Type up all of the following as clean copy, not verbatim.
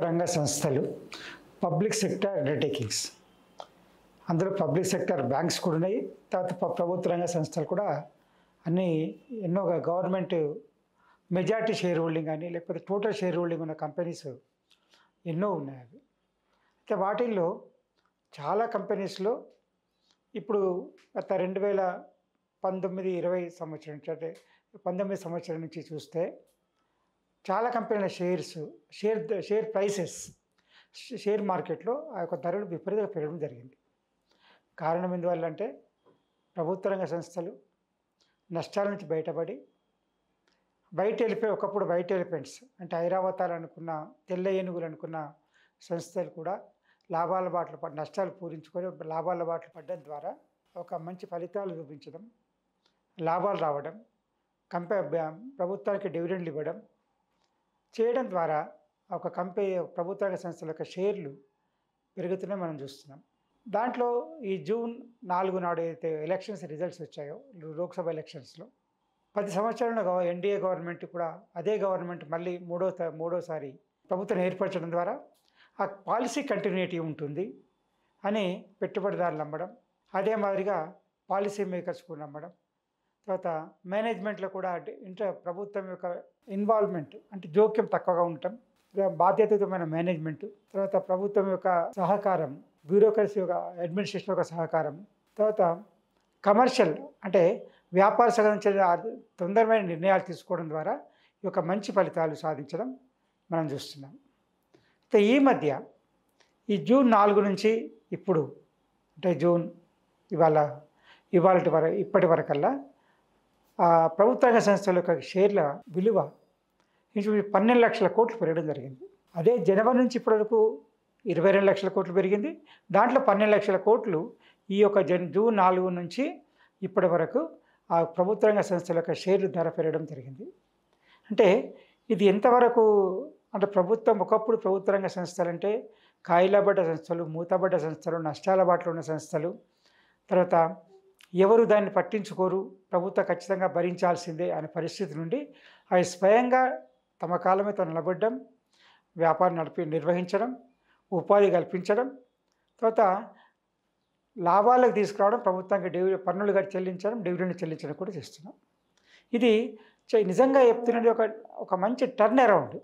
రంగ సంస్థలు, public sector undertakings. అందులో పబ్లిక్ సెక్టర్ బ్యాంక్స్ కూడా ఉన్నాయి. తర్వాత ప్రభుత్వ రంగ సంస్థలు కూడా అన్నీ ఎన్నో గవర్నమెంట్ మెజారిటీ షేర్ హోల్డింగ్ కానీ లేకపోతే టోటల్ షేర్ హోల్డింగ్ ఉన్న కంపెనీస్ ఎన్నో ఉన్నాయి. అవి అయితే వాటిల్లో చాలా కంపెనీస్లో ఇప్పుడు గత 2019-20 సంవత్సరం నుంచి అంటే 19 సంవత్సరం నుంచి చూస్తే చాలా కంపెనీల షేర్ ప్రైసెస్ షేర్ మార్కెట్లో ఆ యొక్క ధరలు విపరీతంగా పెరగడం జరిగింది. కారణం ఎందువల్ల అంటే ప్రభుత్వ రంగ సంస్థలు నష్టాల నుంచి బయటపడి ఒకప్పుడు వైట్ ఎలిఫెంట్స్ అంటే ఐరావతాలు అనుకున్న తెల్ల ఏనుగులు అనుకున్న సంస్థలు కూడా లాభాల బాటలు నష్టాలు పూరించుకొని లాభాల బాటలు పడడం ద్వారా ఒక మంచి ఫలితాలు చూపించడం, లాభాలు రావడం, ప్రభుత్వానికి డివిడెండ్లు ఇవ్వడం చేయడం ద్వారా ఒక ప్రభుత్వ రంగ సంస్థల యొక్క షేర్లు పెరుగుతూనే మనం చూస్తున్నాం. దాంట్లో ఈ జూన్ 4 నాడు అయితే ఎలక్షన్స్ రిజల్ట్స్ వచ్చాయో లోక్సభ ఎలక్షన్స్లో 10 సంవత్సరాలుగా ఎన్డీఏ గవర్నమెంట్ కూడా అదే గవర్నమెంట్ మళ్ళీ మూడోసారి ప్రభుత్వం ఏర్పరచడం ద్వారా ఆ పాలసీ కంటిన్యూటీ ఉంటుంది అని పెట్టుబడిదారులు నమ్మడం, అదే మాదిరిగా పాలసీ మేకర్స్ కూడా నమ్మడం, తర్వాత మేనేజ్మెంట్లో కూడా ప్రభుత్వం యొక్క ఇన్వాల్వ్మెంట్ అంటే జోక్యం తక్కువగా ఉండటం, బాధ్యతాయుతమైన మేనేజ్మెంట్, తర్వాత ప్రభుత్వం యొక్క సహకారం, బ్యూరోక్రసీ యొక్క అడ్మినిస్ట్రేషన్ యొక్క సహకారం, తర్వాత కమర్షియల్ అంటే వ్యాపార సంబంధించిన తొందరమైన నిర్ణయాలు తీసుకోవడం ద్వారా ఈ యొక్క మంచి ఫలితాలు సాధించడం మనం చూస్తున్నాం. అయితే ఈ మధ్య ఈ జూన్ 4 నుంచి ఇప్పుడు అంటే జూన్ ఇప్పటి వరకల్లా ప్రభుత్వ రంగ సంస్థల యొక్క షేర్ల విలువ 12 లక్షల కోట్లు పెరగడం జరిగింది. అదే జనవరి నుంచి ఇప్పటి వరకు 22 లక్షల కోట్లు పెరిగింది. దాంట్లో 12 లక్షల కోట్లు ఈ యొక్క జూన్ 4 నుంచి ఇప్పటి వరకు ఆ ప్రభుత్వ రంగ సంస్థల యొక్క షేర్లు ధర పెరగడం జరిగింది. అంటే ఇది ఎంతవరకు అంటే ఒకప్పుడు ప్రభుత్వ రంగ సంస్థలు అంటే కాయిలబడ్డ సంస్థలు, మూతబడ్డ సంస్థలు, నష్టాల బాటలో ఉన్న సంస్థలు, తర్వాత ఎవరు దాన్ని పట్టించుకోరు, ప్రభుత్వం ఖచ్చితంగా భరించాల్సిందే అనే పరిస్థితి నుండి అవి స్వయంగా తమ కాళ్ళ మీద నిలబడడం, వ్యాపారం నిర్వహించడం, ఉపాధి కల్పించడం, తర్వాత లాభాలకు తీసుకురావడం, ప్రభుత్వానికి పన్నులు చెల్లించడం, డివిడెండ్ చెల్లించడం కూడా చేస్తున్నాం. ఇది నిజంగా చెప్తున్నది ఒక మంచి టర్న్ అరౌండ్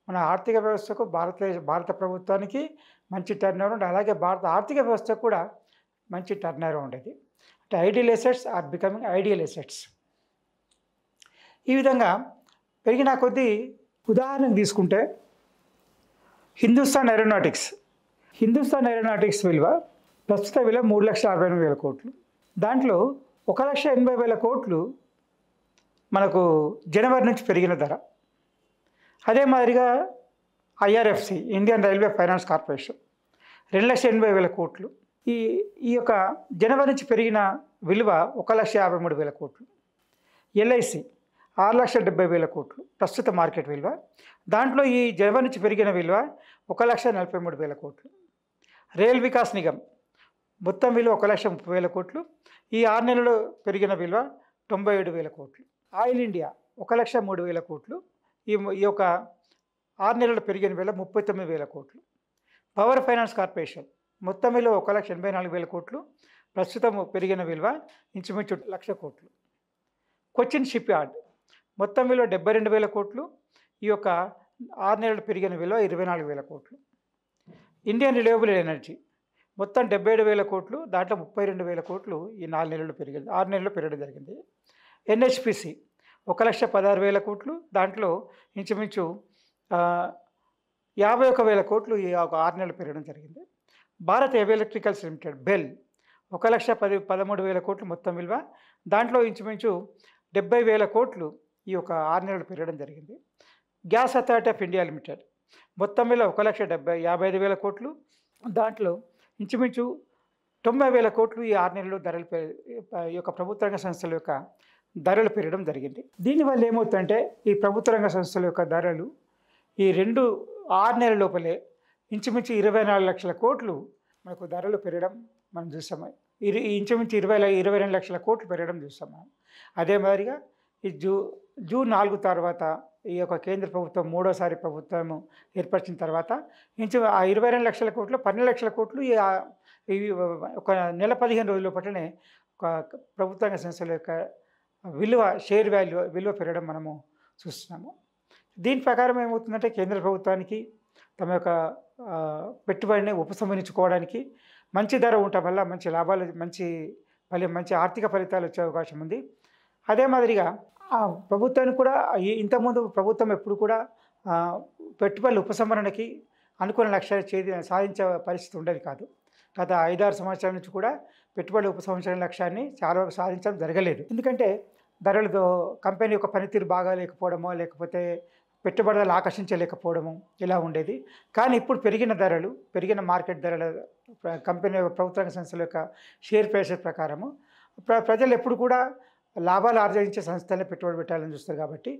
మన ఆర్థిక వ్యవస్థకు, భారత ప్రభుత్వానికి మంచి టర్న్ అరౌండ్, అలాగే భారత ఆర్థిక వ్యవస్థకు కూడా మంచి టర్న్ అరౌండ్. అది అంటే ideal assets are becoming ideal assets. ఈ విధంగా పెరిగిన కొద్దీ ఉదాహరణకు తీసుకుంటే హిందుస్థాన్ ఏరోనాటిక్స్ విలువ ప్రస్తుత విలువ 3,68,000 కోట్లు. దాంట్లో 1,80,000 కోట్లు మనకు జనవరి నుంచి పెరిగిన ధర. అదే మాదిరిగా IRFC Indian railway finance corporation 2,80,000 కోట్లు. ఈ యొక్క జనవరి నుంచి పెరిగిన విలువ 1,53,000 కోట్లు. LIC 6,70,000 కోట్లు ప్రస్తుత మార్కెట్ విలువ. దాంట్లో ఈ జనవరి నుంచి పెరిగిన విలువ 1,43,000 కోట్లు. రైల్ వికాస్ నిగమ్ మొత్తం విలువ 1,30,000 కోట్లు. ఈ 6 నెలలు పెరిగిన విలువ 97,000 కోట్లు. ఆయిల్ ఇండియా 1,03,000 కోట్లు. ఈ యొక్క 6 నెలలు పెరిగిన విలువ 39,000 కోట్లు. పవర్ ఫైనాన్స్ కార్పొరేషన్ మొత్తం విలువ 1,84,000 కోట్లు. ప్రస్తుతం పెరిగిన విలువ ఇంచుమించు 1,00,000 కోట్లు. కొచ్చిన్ షిప్ యార్డ్ మొత్తం విలువ 72,000 కోట్లు. ఈ యొక్క 6 నెలలు పెరిగిన విలువ 24,000 కోట్లు. ఇండియన్ రిన్యూవబుల్ ఎనర్జీ మొత్తం 77,000 కోట్లు. దాంట్లో 32,000 కోట్లు ఈ 6 నెలలు పెరగడం జరిగింది. NHPC 1,16,000 కోట్లు. దాంట్లో ఇంచుమించు 51,000 కోట్లు ఈ 6 నెలలు పెరగడం జరిగింది. Bharat heavy electricals limited bell 1,13,000 కోట్లు మొత్తం విలువ. దాంట్లో ఇంచుమించు 70,000 కోట్లు ఈ యొక్క 6 నెలలు పెరగడం జరిగింది. Gas authority of India limited మొత్తం విలువ 1,55,000 కోట్లు. దాంట్లో ఇంచుమించు 90,000 కోట్లు ఈ 6 నెలలు ఈ యొక్క ప్రభుత్వ రంగ సంస్థల యొక్క ధరలు పెరగడం జరిగింది. దీనివల్ల ఏమవుతుందంటే ఈ ప్రభుత్వ రంగ సంస్థల యొక్క ధరలు ఈ 6 నెలల లోపలే ఇంచుమించు 24 లక్షల కోట్లు మనకు ధరలు పెరగడం మనం చూసాము. ఇంచుమించు 22 లక్షల కోట్లు పెరగడం చూసాము. అదే మాదిరిగా ఈ జూన్ 4 తర్వాత ఈ యొక్క కేంద్ర ప్రభుత్వం మూడోసారి ప్రభుత్వము ఏర్పరిచిన తర్వాత ఆ 22 లక్షల కోట్లు 12 లక్షల కోట్లు ఇవి ఒక నెల 15 రోజుల పట్లనే ఒక ప్రభుత్వ రంగ సంస్థల యొక్క షేర్ విలువ పెరగడం మనము చూస్తున్నాము. దీని ప్రకారం ఏమవుతుందంటే కేంద్ర ప్రభుత్వానికి తమ యొక్క పెట్టుబడిని ఉపసంహరించుకోవడానికి మంచి ధర ఉండటం వల్ల మంచి లాభాలు మంచి ఆర్థిక ఫలితాలు వచ్చే అవకాశం ఉంది. అదే మాదిరిగా ప్రభుత్వానికి కూడా ఇంతకుముందు ప్రభుత్వం ఎప్పుడు కూడా పెట్టుబడుల ఉపసంహరణకి అనుకున్న లక్ష్యాలు సాధించే పరిస్థితి ఉండేది కాదు. గత 5-6 సంవత్సరాల నుంచి కూడా పెట్టుబడుల ఉపసంహరణ లక్ష్యాన్ని చాలా వరకు సాధించడం జరగలేదు. ఎందుకంటే ధరలతో కంపెనీ యొక్క పనితీరు బాగా లేకపోవడమో, లేకపోతే పెట్టుబడులు ఆకర్షించలేకపోవడము ఇలా ఉండేది. కానీ ఇప్పుడు పెరిగిన మార్కెట్ ధరల కంపెనీ ప్రభుత్వ రంగ సంస్థల యొక్క షేర్ ప్రైసెస్ ప్రకారము ప్రజలు ఎప్పుడు కూడా లాభాలు ఆర్జించే సంస్థలనే పెట్టుబడి పెట్టాలని చూస్తారు. కాబట్టి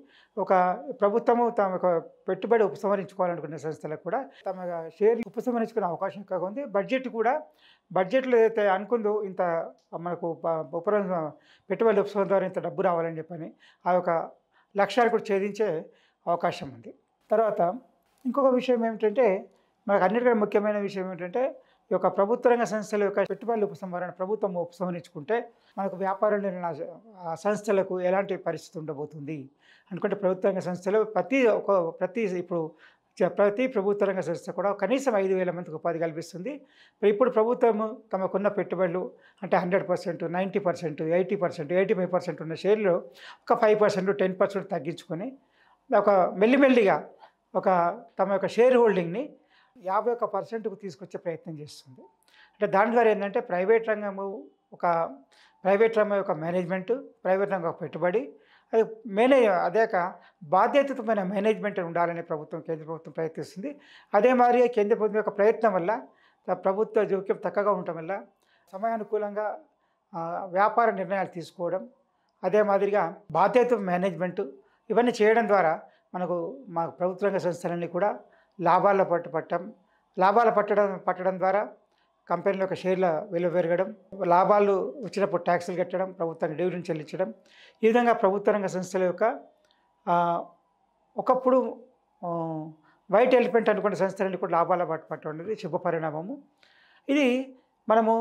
ఒక ప్రభుత్వము తమ యొక్క పెట్టుబడి ఉపసంహరించుకోవాలనుకునే సంస్థలకు కూడా తమ షేర్ ఉపసంహరించుకునే అవకాశం ఎక్కువగా ఉంది. బడ్జెట్లో ఏదైతే అనుకుందో ఇంత మనకు పెట్టుబడి ఉపసంహరణ ద్వారా ఇంత డబ్బు రావాలని చెప్పని ఆ యొక్క లక్ష్యాలు కూడా ఛేదించే అవకాశం ఉంది. తర్వాత ఇంకొక విషయం ఏమిటంటే మనకు అన్నిటికంటే ముఖ్యమైన విషయం ఏమిటంటే ఈ యొక్క ప్రభుత్వ రంగ సంస్థల యొక్క పెట్టుబడుల ఉపసంహరణ ప్రభుత్వం ఉపసంహరించుకుంటే మనకు వ్యాపార నిర్ణయ సంస్థలకు ఎలాంటి పరిస్థితి ఉండబోతుంది అనుకుంటే ప్రభుత్వ రంగ సంస్థలు ప్రతి ప్రభుత్వ రంగ సంస్థ కూడా కనీసం 5,000 మందికి ఉపాధి కల్పిస్తుంది. ఇప్పుడు ప్రభుత్వము తమకున్న పెట్టుబడులు అంటే 100%, 90%, 80%, 85% ఉన్న షేర్లు ఒక 5%, 10% తగ్గించుకొని ఒక మెల్లిమెల్లిగా తమ యొక్క షేర్ హోల్డింగ్ని 51%కు తీసుకొచ్చే ప్రయత్నం చేస్తుంది. అంటే దాని ద్వారా ఏంటంటే ప్రైవేట్ రంగం యొక్క మేనేజ్మెంటు, ప్రైవేట్ రంగం పెట్టుబడి అదేక బాధ్యతమైన మేనేజ్మెంట్ ఉండాలని కేంద్ర ప్రభుత్వం ప్రయత్నిస్తుంది. అదే మాదిరిగా కేంద్ర ప్రభుత్వం యొక్క ప్రయత్నం వల్ల ప్రభుత్వ జోక్యం తక్కువగా ఉండటం వల్ల సమయానుకూలంగా వ్యాపార నిర్ణయాలు తీసుకోవడం, అదే మాదిరిగా బాధ్యత మేనేజ్మెంటు ఇవన్నీ చేయడం ద్వారా మా ప్రభుత్వ రంగ సంస్థలన్నీ కూడా లాభాల పట్టడం ద్వారా కంపెనీల యొక్క షేర్ల విలువ పెరగడం, లాభాలు వచ్చినప్పుడు ట్యాక్సులు కట్టడం, ప్రభుత్వానికి డివిడెండ్ చెల్లించడం, ఈ విధంగా ప్రభుత్వ రంగ సంస్థల యొక్క ఒకప్పుడు వైట్ ఎలిఫెంట్ అనుకున్న సంస్థలన్నీ కూడా లాభాల పట్టడం అనేది శుభ పరిణామము. ఇది మనము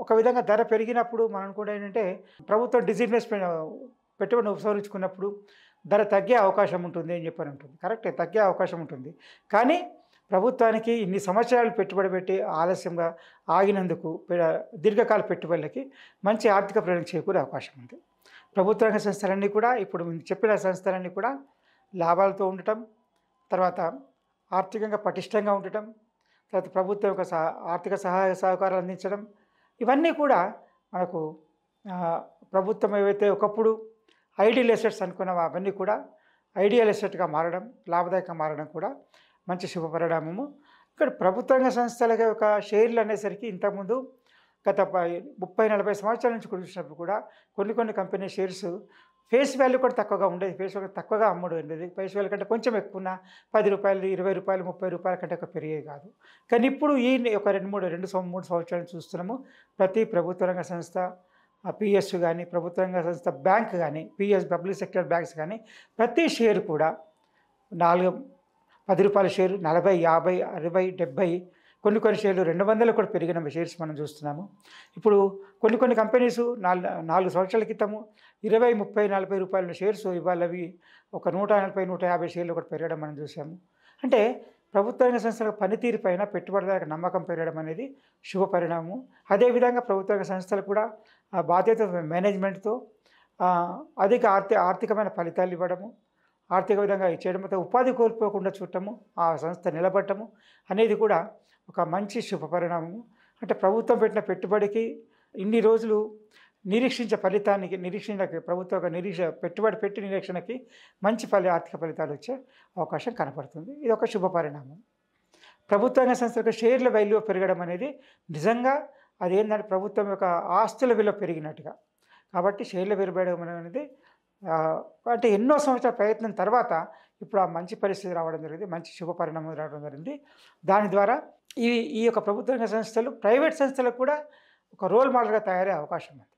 ఒక విధంగా ధర పెరిగినప్పుడు మనం కూడా ఏంటంటే ప్రభుత్వం డిజిన్వెస్ట్మెంట్ పెట్టుబడిని ఉపసంహరించుకున్నప్పుడు ధర తగ్గే అవకాశం ఉంటుంది అని చెప్పని ఉంటుంది. కరెక్టే, తగ్గే అవకాశం ఉంటుంది. కానీ ప్రభుత్వానికి ఇన్ని సంవత్సరాలు పెట్టుబడి పెట్టి ఆలస్యంగా ఆగినందుకు దీర్ఘకాల పెట్టుబడులకి మంచి ఆర్థిక ప్రయోజనం చేకూరే అవకాశం ఉంది. ప్రభుత్వ రంగ సంస్థలన్నీ కూడా ఇప్పుడు చెప్పిన సంస్థలన్నీ కూడా లాభాలతో ఉండటం, తర్వాత ఆర్థికంగా పటిష్టంగా ఉండటం, తర్వాత ప్రభుత్వం యొక్క ఆర్థిక సహాయ సహకారాలు అందించడం, ఇవన్నీ కూడా మనకు ప్రభుత్వం ఏవైతే ఒకప్పుడు ఐడియల్ ఎసెట్స్ అనుకున్నామో అవన్నీ కూడా ఐడియల్ ఎసెట్గా మారడం, లాభదాయకంగా మారడం కూడా మంచి శుభ పరిణామము. ఇక్కడ ప్రభుత్వ రంగ సంస్థల యొక్క షేర్లు అనేసరికి ఇంతకుముందు గత 30-40 సంవత్సరాల నుంచి చూసినప్పుడు కూడా కొన్ని కంపెనీ షేర్స్ ఫేస్ వాల్యూ కూడా తక్కువగా ఉండేది. ఫేస్ వాల్యూ తక్కువగా అమ్ముడు ఉండేది. ఫేస్ వాల్యూ కంటే కొంచెం ఎక్కువ ఉన్న ₹10, ₹20, ₹30 కంటే ఒక పెరిగేది కాదు. కానీ ఇప్పుడు ఒక 2-3 సంవత్సరాలు చూస్తున్నాము. ప్రతి ప్రభుత్వ రంగ సంస్థ పిఎస్యు కానీ, ప్రభుత్వ రంగ సంస్థ బ్యాంక్ కానీ, పబ్లిక్ సెక్టర్ బ్యాంక్స్ కానీ ప్రతి షేర్ కూడా ₹10 షేరు 40, 50, 60, 70, కొన్ని షేర్లు 200 కూడా పెరిగిన షేర్స్ మనం చూస్తున్నాము. ఇప్పుడు కొన్ని కంపెనీస్ 4 సంవత్సరాల క్రితము ₹20, ₹30, ₹40 షేర్స్ ఇవాళ అవి ఒక 140, 150 షేర్లు కూడా పెరగడం మనం చూసాము. అంటే ప్రభుత్వ రంగ సంస్థల పనితీరు పైన పెట్టుబడిదారులకు నమ్మకం పెరగడం అనేది శుభ పరిణామం. అదేవిధంగా ప్రభుత్వ రంగ సంస్థలు కూడా బాధ్యత మేనేజ్మెంట్తో అధిక ఆర్థికమైన ఫలితాలు ఇవ్వడము, ఆర్థిక విధంగా చేయడంతో ఉపాధి కోల్పోకుండా చూడటము, ఆ సంస్థ నిలబడటము అనేది కూడా ఒక మంచి శుభ పరిణామము. అంటే ప్రభుత్వం పెట్టిన పెట్టుబడికి ఇన్ని రోజులు ప్రభుత్వ పెట్టుబడి పెట్టి నిరీక్షణకి మంచి ఆర్థిక ఫలితాలు వచ్చే అవకాశం కనపడుతుంది. ఇది ఒక శుభ పరిణామం. ప్రభుత్వ రంగ సంస్థలకు షేర్ల వాల్యూ పెరగడం అనేది నిజంగా అదేంటంటే ప్రభుత్వం యొక్క ఆస్తుల విలువ పెరిగినట్టుగా. కాబట్టి షేర్ల విలువ పెరగడం అనేది అంటే ఎన్నో సంవత్సరాల ప్రయత్నం తర్వాత ఇప్పుడు ఆ మంచి పరిస్థితి రావడం జరిగింది, మంచి శుభ పరిణామం రావడం జరిగింది. దాని ద్వారా ఈ యొక్క ప్రభుత్వ రంగ సంస్థలు ప్రైవేట్ సంస్థలకు కూడా ఒక రోల్ మోడల్గా తయారయ్యే అవకాశం ఉంది.